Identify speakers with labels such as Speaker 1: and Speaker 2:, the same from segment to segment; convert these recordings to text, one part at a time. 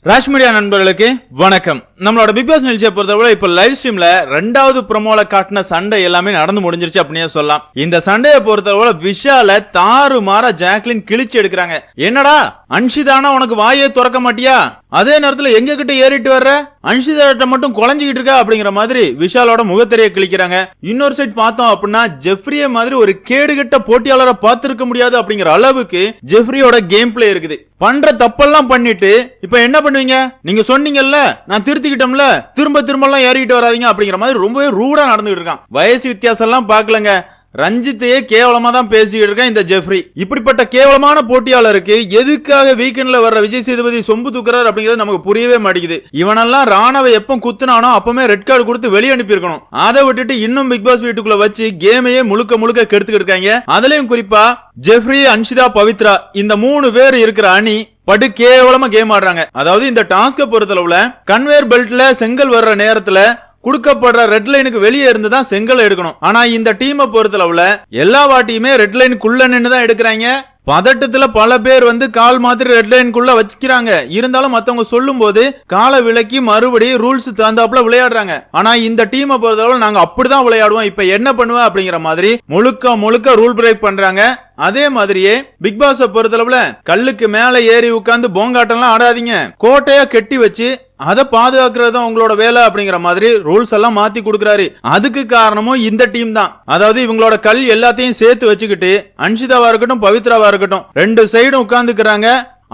Speaker 1: Rash media நண்பர்களுக்கு வணக்கம். நம்மளோட பிக் பாஸ் நிகழ்ச்சியை பொறுத்தவரை இப்ப லைவ் ஸ்ட்ரீம்ல 2வது ப்ரோமோல காட்டின சண்டை எல்லாமே நடந்து முடிஞ்சிருச்சு அப்படியே சொல்லலாம். இந்த சண்டையை பொறுத்தவரை விஷால தாறுமாறா ஜாக்லின் கிழிச்சு எடுக்கிறாங்க. என்னடா அன்ஷிதானா உனக்கு வாயே திறக்க மாட்டியா, அதே நேரத்துல எங்க கிட்ட ஏறிட்டு வர்ற, அன்ஷிதா மட்டும் குழஞ்சிக்கிட்டு இருக்கா அப்படிங்கிற மாதிரி விஷாலோட முகத்திரையை கிழிக்கிறாங்க. இன்னொரு சைட் பார்த்தோம் அப்படின்னா ஜெஃப்ரிய மாதிரி ஒரு கேடுகட்ட போட்டியாளரை பார்த்திருக்க முடியாது அப்படிங்கிற அளவுக்கு ஜெஃப்ரியோட கேம் பிளே இருக்குது. பண்ற தப்பெல்லாம் பண்ணிட்டு இப்ப என்ன பண்ணுவீங்க, நீங்க சொன்னீங்கல்ல நான் திருத்திக்கிட்டோம்ல, திரும்ப எல்லாம் ஏறிட்டு வராதீங்க அப்படிங்கிற மாதிரி ரொம்பவே ரூடா நடந்துகிட்டு இருக்கான். வயசு வித்தியாசம் எல்லாம் பாக்கலங்க, ரஞ்சித்தையே கேவலமா தான் பேசிட்டு இருக்கேன் இந்த ஜெஃப்ரி. இப்படிப்பட்ட கேவலமான போட்டியாளருக்கு எதுக்காக வீக்கெண்ட்ல வர்ற விஜய் சேதுபதி சொம்பு தூக்குறாரு அப்படிங்கிறது நமக்கு புரியவே மாட்டேங்குது. இவனெல்லாம் ராணவை எப்ப குத்துனானோ அப்பமே ரெட் கார்டு கொடுத்து வெளியே அனுப்பி இருக்கணும். அதை விட்டுட்டு இன்னும் பிக் பாஸ் வீட்டுக்குள்ள வச்சு கேமையே முழுக்க கெடுத்துக்கிட்டு இருக்காங்க. அதுலயும் குறிப்பா ஜெஃப்ரி, அன்ஷிதா, பவித்ரா இந்த 3 பேர் இருக்கிற அணி படு கேவலமா கேம் ஆடுறாங்க. அதாவது இந்த டாஸ்க பொறுத்தளவுல கன்வேயர் பெல்ட்ல செங்கல் வர்ற நேரத்துல குடுக்கப்படுற ரெட் லைனுக்கு வெளியே இருந்துதான் செங்கல் எடுக்கணும். ஆனா இந்த டீமை பொறுத்தளவுல எல்லா வாட்டியுமே ரெட் லைனுக்குள்ள நின்று தான் எடுக்கிறாங்க. பதட்டத்துல பல பேர் கால் மாதிரி ரெட் லைனுக்குள்ள வச்சுக்கிறாங்க. இருந்தாலும் மத்தவங்க சொல்லும் போது காலை விலக்கி மறுபடியும் ரூல்ஸ் தகுந்தாப்புல விளையாடுறாங்க. ஆனா இந்த டீமை பொறுத்தளவு நாங்க அப்படிதான் விளையாடுவோம், இப்ப என்ன பண்ணுவேன் அப்படிங்கிற மாதிரி முழுக்க ரூல் பிரேக் பண்றாங்க. அதே மாதிரியே பிக் பாஸ் பொறுத்தளவுல கல்லுக்கு மேல ஏறி உட்கார்ந்து போங்காட்டம்லாம் ஆடாதீங்க, கோட்டையா கெட்டி வச்சு அதை பாதுகாக்கிறது உங்களோட வேலை அப்படிங்கிற மாதிரி ரூல்ஸ் எல்லாம் மாத்தி கொடுக்கறாரு. அதுக்கு காரணமும் இந்த டீம் தான். அதாவது இவங்களோட கல் எல்லாத்தையும் சேர்த்து வச்சுக்கிட்டு அன்ஷிதாவா இருக்கட்டும் பவித்ராவா இருக்கட்டும் 2 சைடும் உட்கார்ந்துக்கிறாங்க.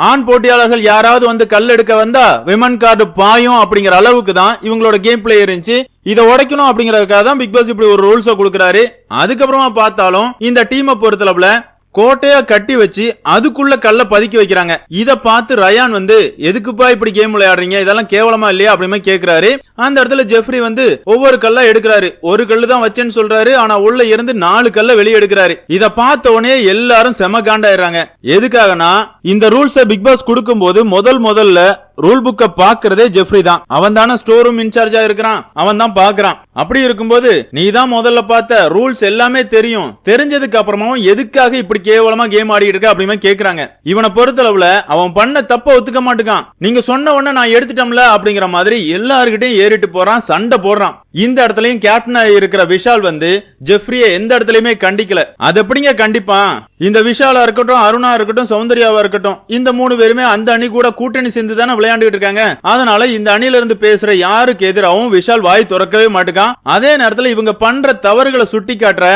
Speaker 1: ஆண் போட்டியாளர்கள் யாராவது கல் எடுக்க வந்தா விமன் கார்டு பாயும் அப்படிங்கிற அளவுக்கு தான் இவங்களோட கேம் பிளே இருந்துச்சு. இதை உடைக்கணும் அப்படிங்கறதுக்காக தான் பிக் பாஸ் இப்படி ஒரு ரூல்ஸை கொடுக்கறாரு. அதுக்கப்புறமா பார்த்தாலும் இந்த டீமை பொறுத்தளவுல கோட்டையா கட்டி வச்சு அதுக்குள்ள கல்ல பதுக்கி வைக்கிறாங்க. இத பார்த்து ரயான் எதுக்குப்பா இப்படி கேம் விளையாடுறீங்க, இதெல்லாம் கேவலமா இல்லையா அப்படின்னு கேக்குறாரு. அந்த இடத்துல ஜெஃப்ரி ஒவ்வொரு கல்லா எடுக்கிறாரு. ஒரு கல்லு தான் வச்சேன்னு சொல்றாரு, ஆனா உள்ள இருந்து 4 கல்ல வெளியே எடுக்கிறாரு. இத பார்த்த உடனே எல்லாரும் செம காண்டாயிடுறாங்க. எதுக்காகனா இந்த ரூல்ஸை பிக் பாஸ் கொடுக்கும் போது முதல்ல ரூல் புக்க பாக்குறதே ஜெஃப்ரி தான். அவன் தானே ஸ்டோர் ரூம் இன்சார்ஜா இருக்கிறான், அவன் தான் பாக்குறான். அப்படி இருக்கும்போது நீ தான் முதல்ல பார்த்த ரூல்ஸ் எல்லாமே தெரியும், தெரிஞ்சதுக்கு அப்புறமாவும் எதுக்காக இப்படி கேவலமா கேம் ஆடிட்டு இருக்க அப்படின்னு கேக்குறாங்க. இவனை பொறுத்தளவுல அவன் பண்ண தப்ப ஒத்துக்க மாட்டுக்கான். நீங்க சொன்ன உடனே நான் எடுத்துட்டோம்ல அப்படிங்கிற மாதிரி எல்லார்கிட்டையும் ஏறிட்டு போறான், சண்டை போடுறான். இந்த இடத்துலயும் கேப்டனா இருக்கிற விஷால் ஜெஃப்ரிய எந்த இடத்துலயுமே கண்டிக்கல. அது எப்படிங்க கண்டிப்பான்? இந்த விஷாலா இருக்கட்டும், அருணா இருக்கட்டும், சௌந்தர்யாவா இருக்கட்டும், இந்த 3 பேருமே அந்த அணி கூட கூட்டணி சேர்ந்து தானே விளையாண்டுட்டு இருக்காங்க. அதனால இந்த அணில இருந்து பேசுற யாருக்கு எதிராகவும் விஷால் வாய் திறக்கவே மாட்டுக்கான். அதே நேரத்துல இவங்க பண்ற தவறுகளை சுட்டி காட்டுற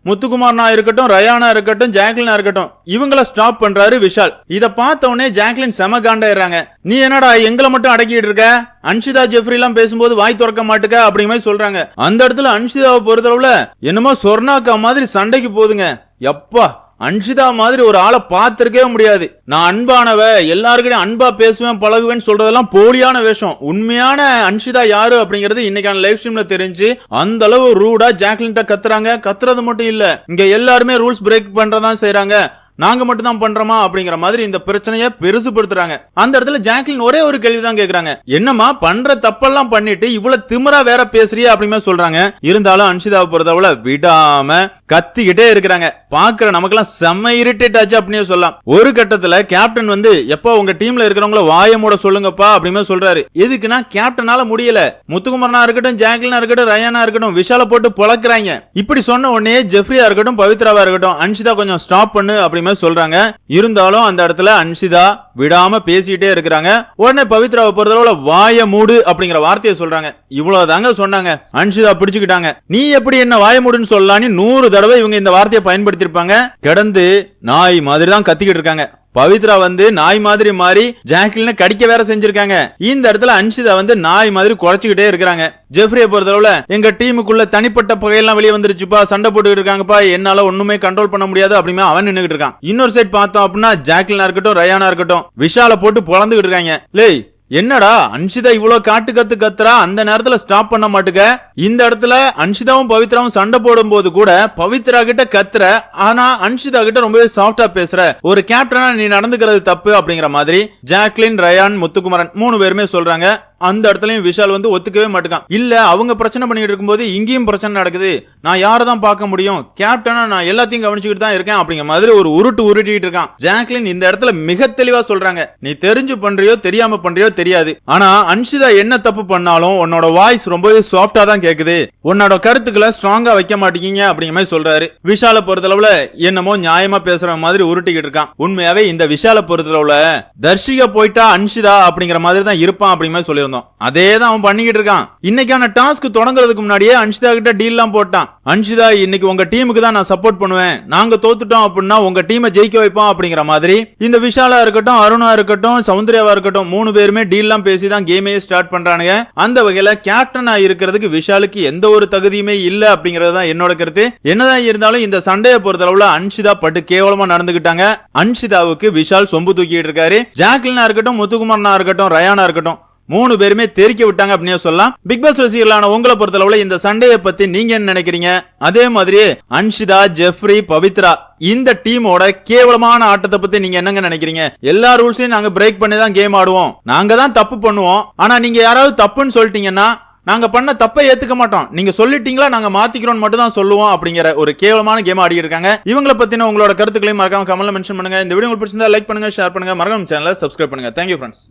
Speaker 1: முத்துக்குமார்னா இருக்கட்டும், ரயானா இருக்கட்டும், ஜாக்லினா இருக்கட்டும், இவங்கள ஸ்டாப் பண்றாரு விஷால். இத பார்த்த உடனே ஜாக்லின் செம காண்டாயிடுறாங்க. நீ என்னடா எங்களை மட்டும் அடக்கிட்டு இருக்க, அன்ஷிதா ஜெஃப்ரி எல்லாம் பேசும்போது வாய் திறக்க மாட்டுக்க அப்படிங்கிற மாதிரி சொல்றாங்க. அந்த இடத்துல அன்ஷிதாவை பொறுத்தளவுல என்னமோ சொர்ணாக்கா மாதிரி சண்டைக்கு போதுங்க. எப்பா அன்ஷிதா மாதிரி ஒரு ஆளை பார்த்திருக்கவே முடியாது. நான் அன்பானவ, எல்லாருக்கிட்டையும் அன்பா பேசுவேன் பழகுவேன்னு சொல்றதெல்லாம் போலியான வேஷம். உண்மையான அன்ஷிதா யாரு அப்படிங்கிறது இன்னைக்கான லைவ் ஸ்ட்ரீம்ல தெரிஞ்சு அந்த அளவு ரூடா ஜாக்லின்ட்ட கத்துறாங்க. கத்துறது மட்டும் இல்ல, இங்க எல்லாருமே ரூல்ஸ் பிரேக் பண்றதான் செய்யறாங்க, நாங்க மட்டும் தான் பண்றோமா அப்படிங்கிற மாதிரி இந்த பிரச்சனையை பெருசுபடுத்துறாங்க. அந்த இடத்துல ஜாக்லின் ஒரே ஒரு கேள்விதான் கேக்குறாங்க, என்னமா பண்ற தப்பெல்லாம் பண்ணிட்டு இவ்வளவு திமிரா வேற பேசுறியா அப்படிமே சொல்றாங்க. இருந்தாலும் அன்ஷிதாவை பொறுத்தவரை விடாம கத்திக்கிட்டே இருக்கிறாங்க. பாக்குற நமக்கெல்லாம் செம்ம இரிட்டேட் ஆச்சு அப்படின்னு சொல்லலாம். ஒரு கட்டத்துல கேப்டன் எப்ப உங்க டீம்ல இருக்கிறவங்கள வாய மூட சொல்லுங்கப்பா அப்படின்னு சொல்றாரு. எதுக்குன்னா கேப்டனால முடியல. முத்துக்குமரனா இருக்கட்டும், ஜாக்லினா இருக்கட்டும், ரயானா இருக்கட்டும், விஷால போட்டு பொழக்கிறாங்க. இப்படி சொன்ன உடனே ஜெஃப்ரியா இருக்கட்டும், பவித்ராவா இருக்கட்டும், அன்ஷிதா கொஞ்சம் ஸ்டாப் பண்ணு அப்படின்னு சொல்றாங்க. இருந்தாலும் அந்த இடத்துல அன்ஷிதா விடாம பேசிட்டே இருக்கிறாங்க. உடனே பவித்ராவை பொறுத்தளவுல வாய மூடு அப்படிங்கிற வார்த்தையை சொல்றாங்க. இவ்வளவுதாங்க சொன்னாங்க. அன்ஷிதா பிடிச்சுக்கிட்டாங்க. நீ எப்படி என்ன வாய மூடுன்னு சொல்லலான்னு 100 தடவை இவங்க இந்த வார்த்தையை பயன்படுத்திருப்பாங்க. கிடந்து நாய் மாதிரி தான் கத்திக்கிட்டு இருக்காங்க. பவித்ரா நாய் மாதிரி மாறி ஜாக்லின கடிக்க வேற செஞ்சிருக்காங்க. இந்த இடத்துல அன்ஷிதா நாய் மாதிரி குறைச்சுக்கிட்டே இருக்காங்க. ஜெஃப்ரியை பொறுத்தளவுல எங்க டீமுக்குள்ள தனிப்பட்ட பகையெல்லாம் வெளியே வந்துருச்சுப்பா, சண்டை போட்டுக்கிட்டு இருக்காங்கப்பா, என்னால ஒண்ணுமே கண்ட்ரோல் பண்ண முடியாது அப்படின்னு அவன் நின்னுகிட்டு இருக்கான். இன்னொரு சைட் பார்த்தோம் அப்படின்னா ஜாக்லினா இருக்கட்டும், ரயானா இருக்கட்டும், விஷால போட்டு பொழந்துகிட்டு இருக்காங்க. லேய் என்னடா அன்ஷிதா இவ்வளவு காட்டு கத்துறா, அந்த நேரத்துல ஸ்டாப் பண்ண மாட்டுக்க. இந்த இடத்துல அன்ஷிதாவும் பவித்ராவும் சண்டை போடும் போது கூட பவித்ரா கிட்ட கத்துற, ஆனா அன்ஷிதா கிட்ட ரொம்பவே சாஃப்டா பேசுற. ஒரு கேப்டனா நீ நடந்துக்கிறது தப்பு அப்படிங்கிற மாதிரி ஜாக்லின், ரயான், முத்துக்குமரன் 3 பேருமே சொல்றாங்க. அந்த இடத்துலயும் விஷால் வந்து ஒத்துக்கவே மாட்டான். இல்ல அவங்க பிரச்சனை பண்ணிட்டு இருக்கும்போது இங்கேயும் பிரச்சனை நடக்குது, நான் யாரை தான் பார்க்க முடியும், கேப்டனா நான் எல்லாத்தையும் கவனிச்சுக்கிட்டு தான் இருக்கேன் அப்படிங்கிற மாதிரி ஒரு உருட்டிட்டு இருக்கான். ஜாக்லின் இந்த இடத்துல மிக தெளிவா சொல்றாங்க, நீ தெரிஞ்சு பண்றியோ தெரியாம பண்றியோ தெரியாது, ஆனா அன்ஷிதா என்ன தப்பு பண்ணாலும் உன்னோட வாய்ஸ் ரொம்பவே சாஃப்டா தான் கேக்குது, உன்னோட கருத்துக்களை ஸ்ட்ராங்கா வைக்க மாட்டீங்க அப்படிங்கிற மாதிரி சொல்றாரு. விஷால பொறுத்தளவுல என்னமோ நியாயமா பேசுற மாதிரி உருட்டிக்கிட்டு இருக்கான். உண்மையாவே இந்த விஷால பொறுத்தளவுல தர்ஷிகா போயிட்டா அன்ஷிதா அப்படிங்கிற மாதிரி தான் இருப்பான் அப்படிங்கிற மாதிரி சொல்லியிருந்தோம். அதே தான் அவன் பண்ணிக்கிட்டு இருக்கான். இன்னைக்கான டாஸ்க் தொடங்குறதுக்கு முன்னாடியே அன்ஷிதா கிட்ட டீல்லாம் போட்டான். அன்ஷிதா இன்னைக்கு உங்க டீமுக்கு தான் நான் சப்போர்ட் பண்ணுவேன், நாங்க தோத்துட்டோம் அப்படின்னா உங்க டீமை ஜெயிக்க வைப்போம் அப்படிங்கிற மாதிரி இந்த விஷாலா இருக்கட்டும், அருணா இருக்கட்டும், சௌந்தர்யாவா இருக்கட்டும், 3 பேருமே டீல்லாம் பேசி தான் கேமே ஸ்டார்ட் பண்றானுங்க. அந்த வகையில கேப்டனா இருக்கிறதுக்கு விஷாலுக்கு எந்த ஒரு தகுதியுமே இல்ல அப்படிங்கறது தான் என்னோட கருத்து. என்னதான் இருந்தாலும் இந்த சண்டையை பொறுத்தளவுல அன்ஷிதா பட்டு கேவலமா நடந்துகிட்டாங்க. அன்ஷிதாவுக்கு விஷால் சொம்பு தூக்கிட்டு இருக்காரு. ஜாக்லினா இருக்கட்டும், முத்துக்குமாரனா இருக்கட்டும், ரயானா இருக்கட்டும், 3 பேருமே தெரிக்க விட்டாங்க அப்படின்னு சொல்லலாம். பிக் பாஸ் ரசிகர்களான உங்களை பொறுத்தளவுல இந்த சண்டையை பத்தி நீங்க என்ன நினைக்கிறீங்க? அதே மாதிரி அன்ஷிதா, ஜெஃப்ரி, பவித்ரா இந்த டீமோட கேவலமான ஆட்டத்தை பத்தி நீங்க என்னங்க நினைக்கிறீங்க? எல்லா ரூல்ஸையும் நாங்க பிரேக் பண்ணி தான் கேம் ஆடுவோம், நாங்க தான் தப்பு பண்ணுவோம், ஆனா நீங்க யாராவது தப்புன்னு சொல்லிட்டீங்கன்னா நாங்க பண்ண தப்பை ஏத்துக்க மாட்டோம், நீங்க சொல்லிட்டீங்களா நாங்க மாத்திக்கிறோம் மட்டும் தான் சொல்லுவோம் அப்படிங்கிற ஒரு கேவலமான கேம் ஆடி இருக்காங்க. இவங்களை பத்தின உங்களோட கருத்துக்களையும் மறக்காம கமெண்ட்ல மென்ஷன் பண்ணுங்க. இந்த வீடியோ உங்களுக்கு பிடிச்சிருந்தா லைக் பண்ணுங்க, ஷேர் பண்ணுங்க, மறக்காம சேனலை சப்ஸ்கிரைப் பண்ணுங்க. Thank you friends.